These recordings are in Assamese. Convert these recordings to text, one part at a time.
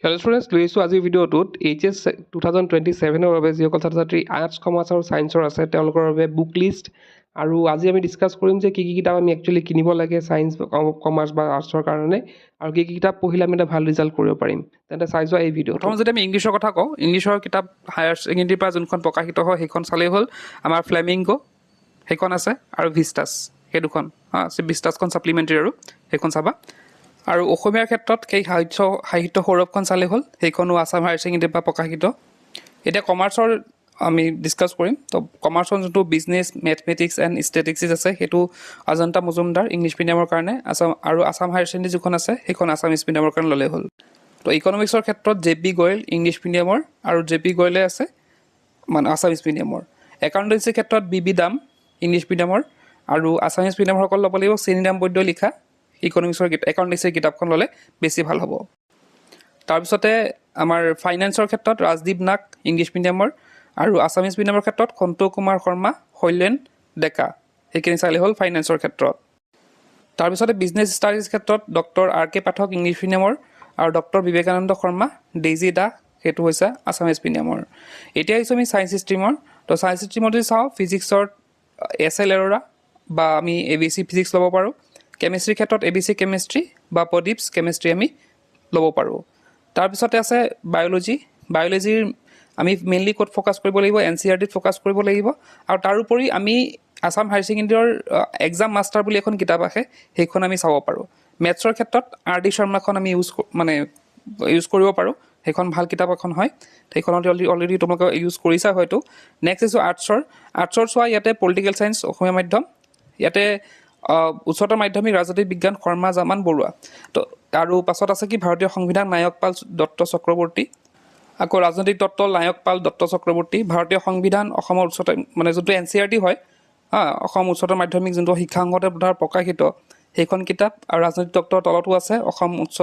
হেল্ল' ষ্টুডেণ্টছ, লৈ আহিছোঁ আজিৰ ভিডিঅ'টোত HS 2027ৰ বাবে যিসকল ছাত্ৰ ছাত্ৰী আৰ্টছ কমাৰ্চ আৰু ছায়েন্সৰ আছে তেওঁলোকৰ বাবে বুক লিষ্ট আৰু আজি আমি ডিছকাছ কৰিম যে কি কিতাপ আমি একচুৱেলি কিনিব লাগে ছায়েন্স কমাৰ্চ বা আৰ্টছৰ কাৰণে আৰু কি কিতাপ পঢ়িলে আমি এটা ভাল ৰিজাল্ট কৰিব পাৰিম। তেন্তে চাই যোৱা এই ভিডিঅ'টো। প্ৰথম যদি আমি ইংলিছৰ কথা কওঁ, ইংলিছৰ কিতাপ হায়াৰ ছেকেণ্ডেৰীৰ পৰা যোনখন প্ৰকাশিত হয় সেইখন চালেই হ'ল। আমাৰ ফ্লেমিংগো সেইখন আছে আৰু ভিষ্টাছ সেই দুখন, ভিষ্টাছখন ছাপ্লিমেণ্টেৰী আৰু সেইখন চাবা। আৰু অসমীয়াৰ ক্ষেত্ৰত সেই সাহিত্য সৌৰভখন চালেই হ'ল, সেইখনো আছাম হায়াৰ ছেকেণ্ডেৰীৰ পৰা প্ৰকাশিত। এতিয়া কমাৰ্চৰ আমি ডিছকাছ কৰিম। তো কমাৰ্চৰ যোনটো বিজনেছ মেথমেটিক্স এণ্ড ষ্টেটিক্স আছে সেইটো অজন্তা মজুমদাৰ ইংলিছ মিডিয়ামৰ কাৰণে, আছাম হায়াৰ ছেকেণ্ডেৰী যিখন আছে সেইখন আছামিছ মিডিয়ামৰ কাৰণে ল'লেই হ'ল। তো ইকনমিক্সৰ ক্ষেত্ৰত JP গোৱেল ইংলিছ মিডিয়ামৰ আৰু JP গোৱেলে আছে মানে আছামিছ মিডিয়ামৰ। একাউণ্টেঞ্চিৰ ক্ষেত্ৰত BB দাম ইংলিছ মিডিয়ামৰ আৰু আছামিছ মিডিয়ামসকল ল'ব লাগিব চেনিৰাম বৈদ্যই লিখা ইকনমিক্সৰ একাউণ্টেঞ্চিৰ কিতাপখন ল'লে বেছি ভাল হ'ব। তাৰপিছতে আমাৰ ফাইনেন্সৰ ক্ষেত্ৰত ৰাজদীপ নাগ ইংলিছ মিডিয়ামৰ আৰু আছামিছ মিডিয়ামৰ ক্ষেত্ৰত সন্তু কুমাৰ শৰ্মা, শৈলেন ডেকা সেইখিনি চালে হ'ল ফাইনেন্সৰ ক্ষেত্ৰত। তাৰপিছতে বিজনেছ ষ্টাডিজ ক্ষেত্ৰত ডক্টৰ RK পাঠক ইংলিছ মিডিয়ামৰ আৰু ডক্টৰ বিবেকানন্দ শৰ্মা, ডেইজি দাস সেইটো হৈছে আছামিছ মিডিয়ামৰ। এতিয়া আহিছোঁ আমি ছায়েন্স ষ্ট্ৰীমৰ। তো ছায়েন্স ষ্ট্ৰীমত যদি চাওঁ ফিজিক্সৰ SL এৰোৰা বা আমি ABC ফিজিক্স ল'ব পাৰোঁ। কেমেষ্ট্ৰিৰ ক্ষেত্ৰত ABC কেমেষ্ট্ৰি বা প্ৰদীপছ কেমেষ্ট্ৰি আমি ল'ব পাৰোঁ। তাৰপিছতে আছে বায়'লজিৰ আমি মেইনলি ক'ত ফ'কাছ কৰিব লাগিব, NCERTত ফ'কাছ কৰিব লাগিব। আৰু তাৰোপৰি আমি আছাম হায়াৰ ছেকেণ্ডেৰীৰ এক্সাম মাষ্টাৰ বুলি এখন কিতাপ আহে সেইখন আমি চাব পাৰোঁ। মেথছৰ ক্ষেত্ৰত RD শৰ্মাখন আমি ইউজ কৰিব পাৰোঁ, সেইখন ভাল কিতাপ এখন হয়, সেইখনত অলৰেডি তোমালোকে ইউজ কৰিছা হয়তো। নেক্সট ইছোঁ আৰ্টছৰ চোৱা ইয়াতে পলিটিকেল ছায়েন্স অসমীয়া মাধ্যম, ইয়াতে উচ্চতৰ মাধ্যমিক ৰাজনৈতিক বিজ্ঞান শৰ্মা জামান বৰুৱা। তো আৰু পাছত আছে কি ভাৰতীয় সংবিধান নায়ক পাল দত্ত চক্ৰৱৰ্তী, আকৌ ৰাজনৈতিক তত্ত্ব নায়ক পাল দত্ত চক্ৰৱৰ্তী, ভাৰতীয় সংবিধান অসমৰ উচ্চতৰ মানে যোনটো NCERT হয় অসম উচ্চতৰ মাধ্যমিক যোনটো শিক্ষা সংসদে দ্বাৰা প্ৰকাশিত সেইখন কিতাপ। আৰু ৰাজনৈতিক তত্ত্বৰ তলতো আছে অসম উচ্চ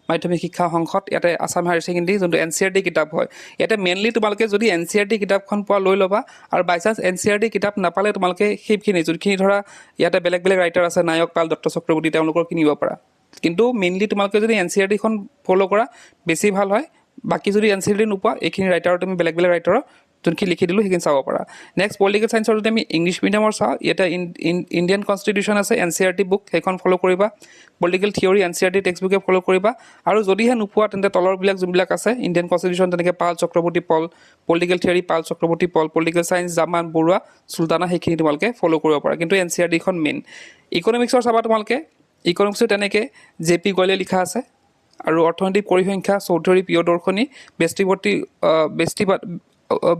মাধ্যমিক শিক্ষা সংসদ, ইয়াতে আছাম হায়াৰ ছেকেণ্ডেৰী যোনটো NCERT কিতাপ হয়। ইয়াতে মেইনলি তোমালোকে যদি NCERT কিতাপখন পোৱা লৈ ল'বা, আৰু বাই চান্স NCERT কিতাপ নাপালে তোমালোকে সেইখিনি যোনখিনি ধৰা ইয়াতে বেলেগ বেলেগ ৰাইটাৰ আছে নায়ক পাল দত্ত চক্ৰৱৰ্তী তেওঁলোকৰ কিনিব পাৰা। কিন্তু মেইনলি তোমালোকে যদি NCERTখন ফ'ল' কৰা বেছি ভাল হয়। বাকী যদি NCERT নোপোৱা এইখিনি ৰাইটাৰৰ তুমি বেলেগ বেলেগ ৰাইটাৰৰ যোনখিনি লিখি দিলোঁ সেইখিনি চাব পাৰা। নেক্সট পলিটিকেল ছায়েন্সৰ যদি আমি ইংলিছ মিডিয়ামৰ চাওঁ, ইয়াতে ইণ্ডিয়ান কনষ্টিটিউশ্যন আছে NCERT বুক সেইখন ফ'ল' কৰিবা। পলিটিকেল থিয়ৰী NCERT টেক্সটবুকে ফ'ল' কৰিবা। আৰু যদিহে নোপোৱা তেন্তে তলৰবিলাক যোনবিলাক আছে ইণ্ডিয়ান কনষ্টিটিউশ্যন তেনেকৈ পাল চক্ৰৱৰ্তী পল, পলিটিকেল থিয়ৰী পাল চক্ৰৱৰ্তী পল, পলিটিকেল ছায়েন্স জামান বৰুৱা চুলতানা সেইখিনি তোমালোকে ফ'ল' কৰিব পাৰা। কিন্তু NCERTখন মেইন। ইকনমিক্সৰ চাবা তোমালোকে, ইকনমিক্সো তেনেকৈ JP গোৱেলে লিখা আছে আৰু অৰ্থনৈতিক পৰিসংখ্যা চৌধুৰী প্ৰিয়দৰ্শনী,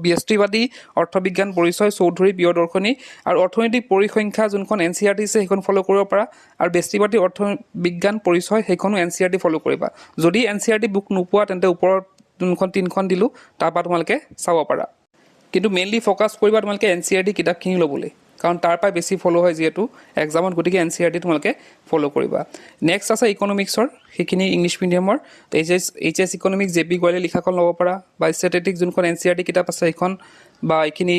ব্যষ্টিবাদী অৰ্থবিজ্ঞান পৰিচয় চৌধুৰী প্ৰিয়দৰ্শনী আৰু অৰ্থনৈতিক পৰিসংখ্যা যোনখন NCERT আছে সেইখন ফ'ল' কৰিব পাৰা। আৰু ব্যষ্টিবাদী অৰ্থবিজ্ঞান পৰিচয় সেইখনো NCERT ফ'ল' কৰিবা। যদি NCERT বুক নোপোৱা তেন্তে ওপৰত যোনখন 3খন দিলোঁ তাৰপৰা তোমালোকে চাব পাৰা। কিন্তু মেইনলি ফ'কাছ কৰিবা তোমালোকে NCERT কিতাপখিনি ল'বলৈ, কাৰণ তাৰ পৰাই বেছি ফ'ল' হয় যিহেতু এক্সামত, গতিকে NCERT তোমালোকে ফ'ল' কৰিবা। নেক্সট আছে ইকনমিক্সৰ, সেইখিনি ইংলিছ মিডিয়ামৰ HS ইকনমিক্স JP গোৱেলে লিখাখন ল'ব পাৰা, বা ষ্টেটিষ্টিক্স যোনখন NCERT কিতাপ আছে সেইখন, বা এইখিনি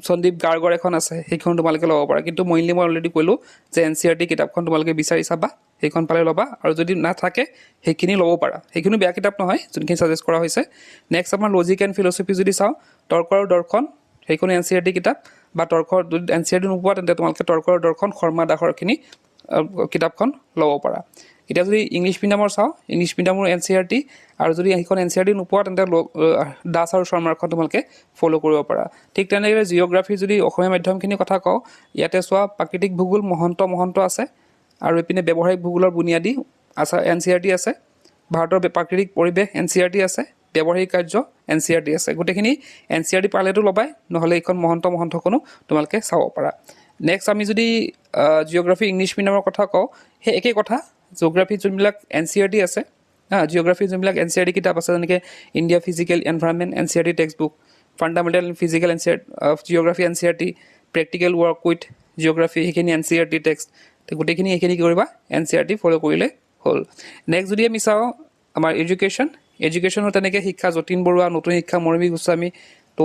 সন্দীপ গাৰ্গৰ এখন আছে সেইখন তোমালোকে ল'ব পাৰা। কিন্তু মই অলৰেডি ক'লোঁ যে NCERT কিতাপখন তোমালোকে বিচাৰি চাবা, সেইখন পালে ল'বা। আৰু যদি নাথাকে সেইখিনি ল'ব পাৰা, সেইখিনিও বেয়া কিতাপ নহয় যোনখিনি ছাজেষ্ট কৰা হৈছে। নেক্সট আমাৰ লজিক এণ্ড ফিলচফি যদি চাওঁ, তৰ্ক আৰু দৰ্শন সেইখনো NCERT কিতাপ, বা যদি NCERT নোপোৱা তেন্তে তোমালোকে তৰ্ক আৰু দৰ্শন শৰ্মা দাসৰখিনি কিতাপখন ল'ব পাৰা। এতিয়া যদি ইংলিছ মিডিয়ামৰ চাওঁ, ইংলিছ মিডিয়ামৰ NCERT, আৰু যদি সেইখন NCERT নোপোৱা তেন্তে দাস আৰু শৰ্মাৰখন তোমালোকে ফ'ল' কৰিব পাৰা। ঠিক তেনেদৰে জিঅ'গ্ৰাফী যদি অসমীয়া মাধ্যমখিনিৰ কথা কওঁ, ইয়াতে চোৱা প্ৰাকৃতিক ভূগোল মহন্ত আছে, আৰু এইপিনে ব্যৱহাৰিক ভূগোলৰ বুনিয়াদী NCERT আছে, ভাৰতৰ প্ৰাকৃতিক পৰিৱেশ NCERT আছে, ব্যৱহাৰিক কাৰ্য NCERT আছে। গোটেইখিনি NCERT পালেতো ল'বাই, নহ'লে এইখন মহন্তখনো তোমালোকে চাব পাৰা। নেক্সট আমি যদি জিঅ'গ্ৰাফী ইংলিছ মিডিয়ামৰ কথা কওঁ, সেই একেই কথা। জিঅ'গ্ৰাফীত যোনবিলাক NCERT আছে, জিঅ'গ্ৰাফীত যোনবিলাক NCERT কিতাপ আছে, যেনেকৈ India physical environment NCERT textbook, fundamental physical geography NCERT, practical work with geography সেইখিনি NCERT টেক্সট, গোটেইখিনি এইখিনি কি কৰিবা NCERT ফ'ল' কৰিলে হ'ল। নেক্সট যদি আমি চাওঁ আমাৰ এডুকেশ্যনো তেনেকৈ শিক্ষা যতীন বৰুৱা, নতুন শিক্ষা মৰমী গোস্বামী, তো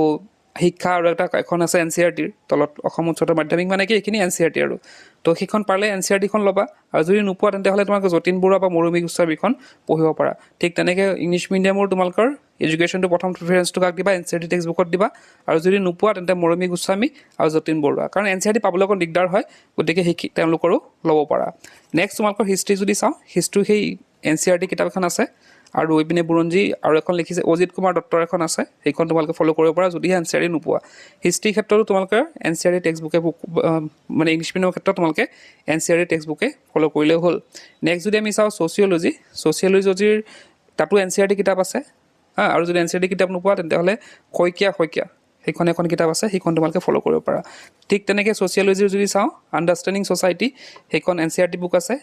শিক্ষা আৰু এখন আছে NCERT-ৰ তলত অসম উচ্চতৰ মাধ্যমিক মানে কি এইখিনি NCERT আৰু তো সেইখন পাৰিলে NCERT-খন ল'বা আৰু যদি নোপোৱা তেন্তে হ'লে তোমালোকে যতীন বৰুৱা বা মৰমী গোস্বামীখন পঢ়িব পাৰা ঠিক তেনেকৈ ইংলিছ মিডিয়ামৰ তোমালোকৰ এডুকেশ্যনটো প্ৰথম প্ৰিফাৰেঞ্চটো কাক দিবা NCERT টেক্সট বুকত দিবা আৰু যদি নোপোৱা তেন্তে মৰমী গোস্বামী আৰু যতীন বৰুৱা কাৰণ NCERT পাবলৈ অকণ দিগদাৰ হয় গতিকে সেই তেওঁলোকৰো ল'ব পাৰা নেক্সট তোমালোকৰ হিষ্ট্ৰী যদি চাওঁ হিষ্ট্ৰী সেই NCERT কিতাপ এখন আছে আৰু এইপিনে বুৰঞ্জী আৰু এখন লিখিছে অজিত কুমাৰ দত্তৰ এখন আছে সেইখন তোমালোকে ফ'ল' কৰিব পাৰা যদিহে NCERT নোপোৱা হিষ্ট্ৰীৰ ক্ষেত্ৰতো তোমালোকে NCERT টেক্সট বুকে মানে ইংলিছ মিডিয়ামৰ ক্ষেত্ৰত তোমালোকে NCERT টেক্সট বুকে ফ'ল' কৰিলেও হ'ল নেক্সট যদি আমি চাওঁ ছ'চিয়লজিৰ তাতো NCERT কিতাপ আছে আৰু যদি NCERT কিতাপ নোপোৱা তেন্তেহ'লে শইকীয়া সেইখন এখন কিতাপ আছে সেইখন তোমালোকে ফ'ল' কৰিব পাৰা ঠিক তেনেকৈ ছ'চিয়লজিৰ যদি চাওঁ আণ্ডাৰষ্টেণ্ডিং ছ'চাইটি সেইখন NCERT বুক আছে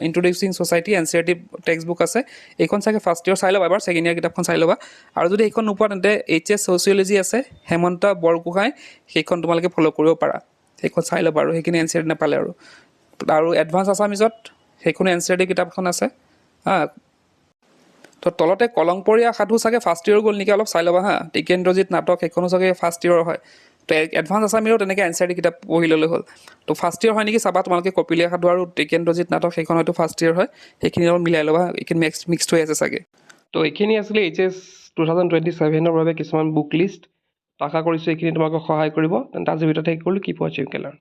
ইণ্ট্ৰডিউচিং ছ'চাইটি NCERT টেক্সট বুক আছে এইখন চাগে ফাৰ্ষ্ট ইয়েৰ চাই ল'বা এবাৰ ছেকেণ্ড ইয়েৰ কিতাপখন চাই ল'বা আৰু যদি সেইখন নোপোৱা তেন্তে HS ছ'চিয়লজি আছে হেমন্ত বৰগোহাঁই সেইখন তোমালোকে ফ'ল' কৰিব পাৰা সেইখন চাই ল'বা আৰু সেইখিনি NCERT নাপালে আৰু এডভান্স আছামিজত সেইখনো NCERT কিতাপখন আছে তো তলতে কলংপৰীয়া সাধু চাগে ফাৰ্ষ্ট ইয়েৰ গ'ল নেকি অলপ চাই ল'বা টিকেন্দ্ৰজিৎ নাটক সেইখনো চাগে ফাৰ্ষ্ট ইয়েৰৰ হয় তো এডভান্স আছামিজৰো তেনেকৈ NCERT কিতাপ পঢ়ি ল'লে হ'ল তো ফাৰ্ষ্ট ইয়েৰ হয় নেকি চাবা তোমালোকে কপিলীয়া সাধু আৰু টিকেন্দ্ৰজিৎ নাটক সেইখন হয়তো ফাৰ্ষ্ট ইয়েৰ হয় সেইখিনি অলপ মিলাই ল'বা এইখিনি মিক্সড হৈ আছে চাগে তো এইখিনি আছিলে HS 2027 বাবে কিছুমান বুক লিষ্ট আশা কৰিছোঁ এইখিনি তোমালোকক সহায় কৰিব তেন্তে আজিৰ ভিডিঅ'তে শেষ কৰিলোঁ কিপ ৱাচিং কেলাৰ